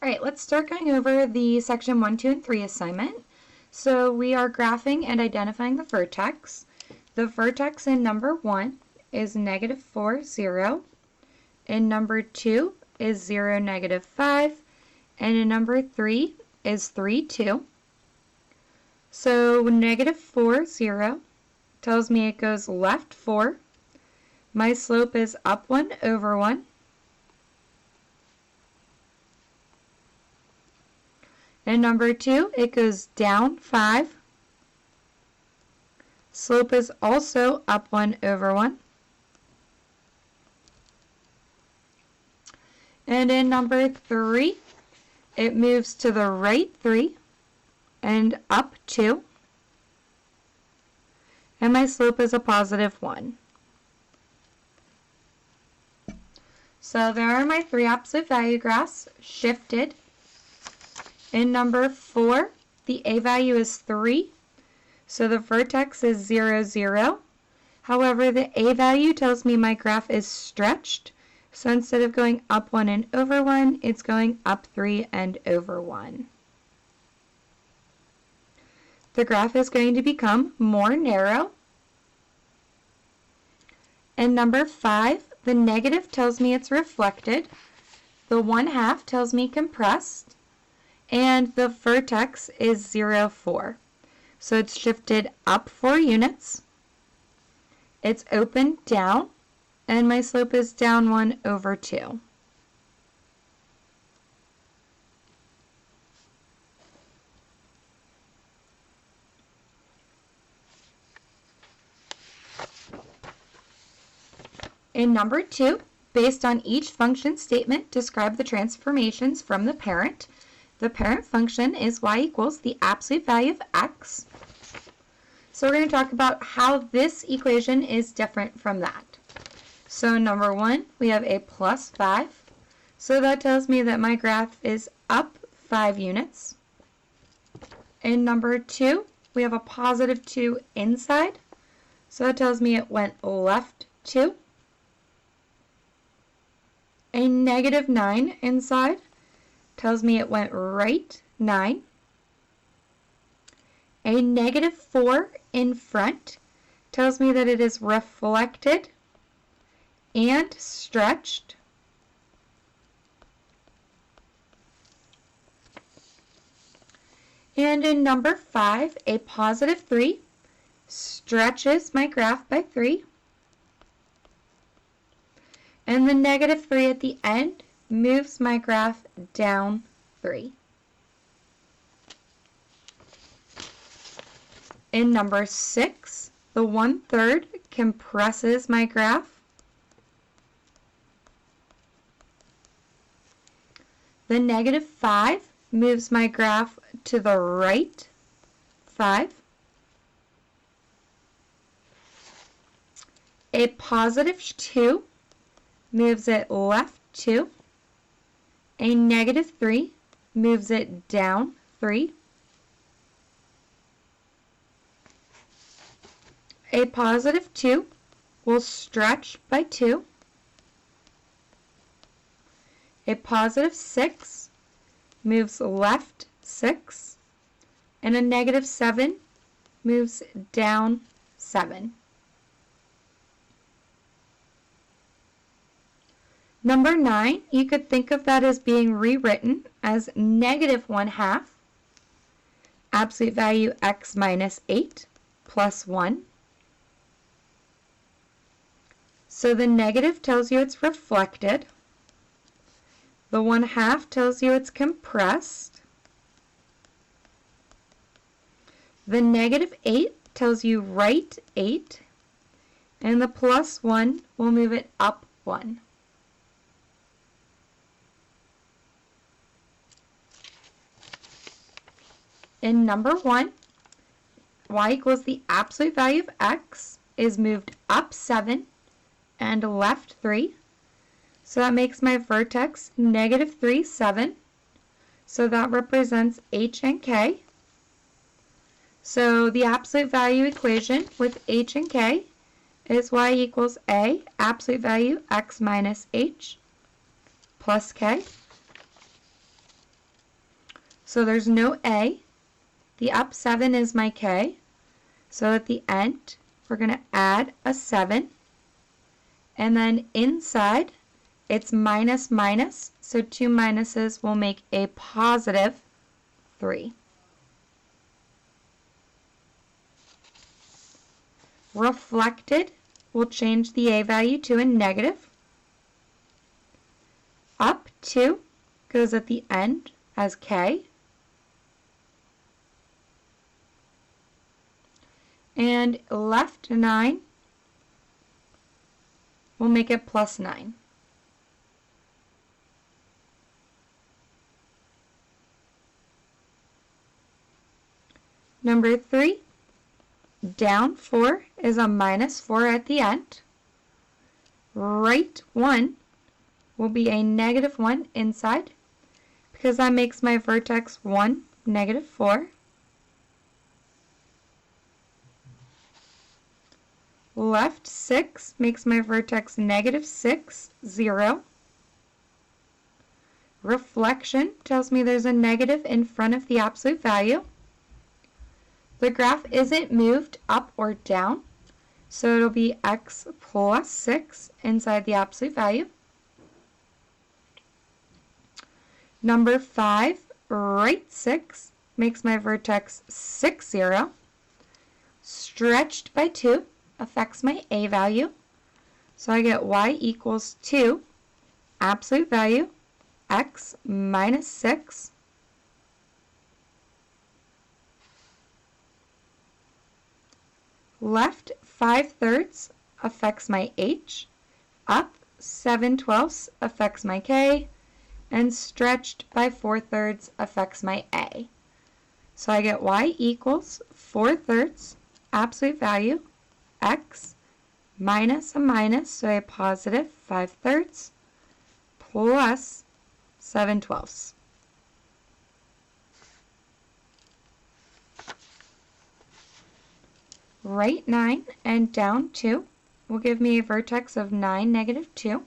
All right, let's start going over the section 1, 2, and 3 assignment. So we are graphing and identifying the vertex. The vertex in number 1 is -4, 0. In number 2 is 0, -5. And in number 3 is 3, 2. So -4, 0 tells me it goes left 4. My slope is up 1 over 1. And number 2, it goes down 5. Slope is also up 1 over 1. And in number 3, it moves to the right 3 and up 2. And my slope is a +1. So there are my 3 absolute value graphs shifted. In number 4, the A value is 3, so the vertex is 0, 0. However, the A value tells me my graph is stretched, so instead of going up 1 and over 1, it's going up 3 and over 1. The graph is going to become more narrow. In number 5, the negative tells me it's reflected, the 1/2 tells me compressed, and the vertex is 0, 4. So it's shifted up 4 units. It's opened down, and my slope is down 1 over 2. In number 2, based on each function statement, describe the transformations from the parent. The parent function is y equals the absolute value of x. So we're going to talk about how this equation is different from that. So in number 1, we have a +5. So that tells me that my graph is up 5 units. In number 2, we have a +2 inside. So that tells me it went left 2. A -9 inside tells me it went right 9. A -4 in front tells me that it is reflected and stretched. And in number 5, a +3 stretches my graph by 3. And the -3 at the end moves my graph down 3. In number 6, the 1/3 compresses my graph. The -5 moves my graph to the right 5. A +2 moves it left 2. A -3 moves it down 3. A +2 will stretch by 2. A +6 moves left 6. And a -7 moves down 7. Number 9, you could think of that as being rewritten as -1/2 absolute value x minus 8 plus 1. So the negative tells you it's reflected. The 1/2 tells you it's compressed. The -8 tells you right 8. And the +1 will move it up 1. In number 1, y equals the absolute value of x is moved up 7 and left 3. So that makes my vertex -3, 7. So that represents h and k. So the absolute value equation with h and k is y equals a, absolute value x minus h, plus k. So there's no A. The up 7 is my K. So at the end, we're going to add a 7. And then inside, it's minus minus. So 2 minuses will make a positive 3. Reflected will change the A value to a negative. Up 2 goes at the end as K. And left 9 will make it plus 9. Number 3, down 4 is a minus 4 at the end. Right 1 will be a negative 1 inside because that makes my vertex 1, negative 4. Left 6 makes my vertex negative 6, 0. Reflection tells me there's a negative in front of the absolute value. The graph isn't moved up or down, so it'll be x plus 6 inside the absolute value. Number 5, right 6 makes my vertex 6, 0. Stretched by 2 affects my A value. So I get y equals 2, absolute value, x minus 6. Left 5/3 affects my H. Up 7/12 affects my K. And stretched by 4/3 affects my A. So I get y equals 4/3, absolute value, x minus a minus, so a positive 5/3 plus 7/12. Right 9 and down 2 will give me a vertex of 9, negative 2.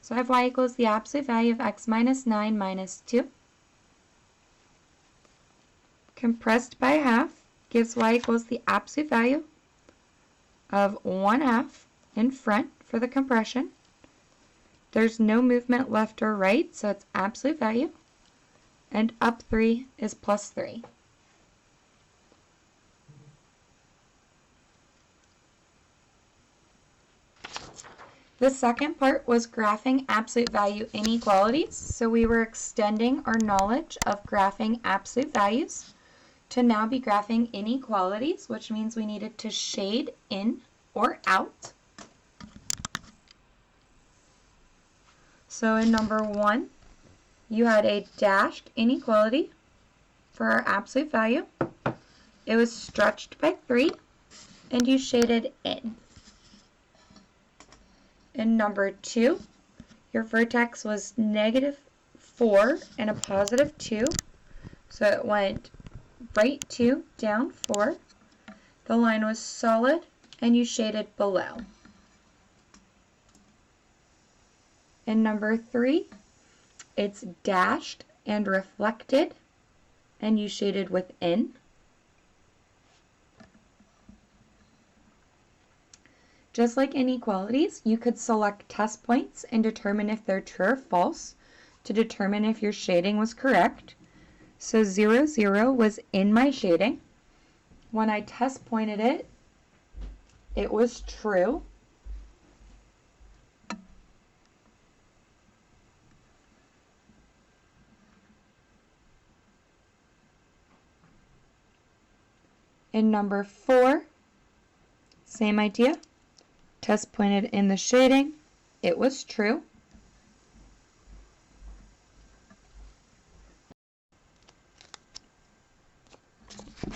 So I have y equals the absolute value of x minus 9 minus 2. Compressed by half gives y equals the absolute value of 1/2 in front for the compression. There's no movement left or right, so it's absolute value. And up 3 is plus 3. The second part was graphing absolute value inequalities. So we were extending our knowledge of graphing absolute values to now be graphing inequalities, which means we needed to shade in or out. So in number 1, you had a dashed inequality for our absolute value. It was stretched by 3, and you shaded in. In number 2, your vertex was negative 4 and a positive 2. So it went right 2, down 4. The line was solid, and you shaded below. In number 3, it's dashed and reflected, and you shaded within. Just like inequalities, you could select test points and determine if they're true or false to determine if your shading was correct. So 0, 0 was in my shading. When I test pointed it, it was true. In number 4, same idea. Test pointed in the shading, it was true.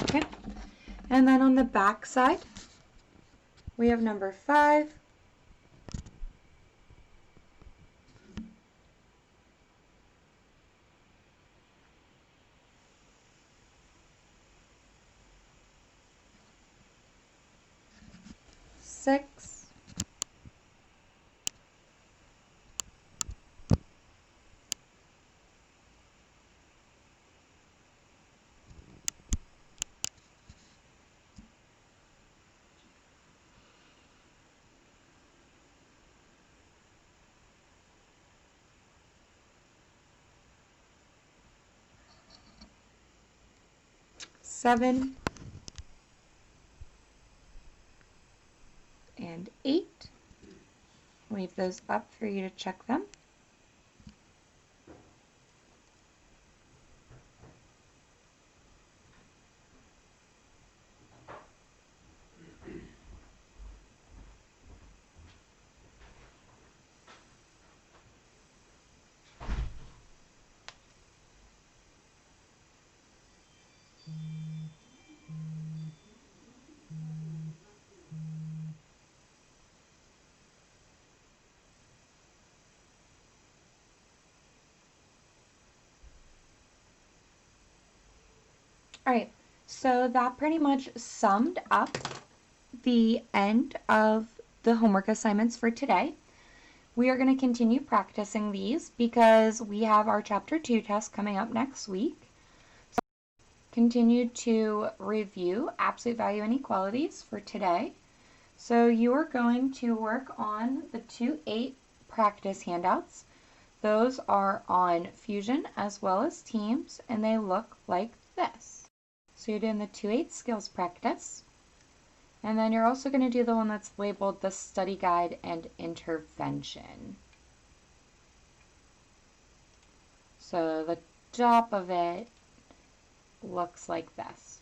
Okay, and then on the back side, we have number 5. Six, 7, and 8. Leave those up for you to check them. All right, so that pretty much summed up the end of the homework assignments for today. We are going to continue practicing these because we have our Chapter 2 test coming up next week. So continue to review absolute value inequalities for today. So you are going to work on the 2-8 practice handouts. Those are on Fusion as well as Teams, and they look like this. So you're doing the 2-8 skills practice. And then you're also going to do the one that's labeled the study guide and intervention. So the top of it looks like this.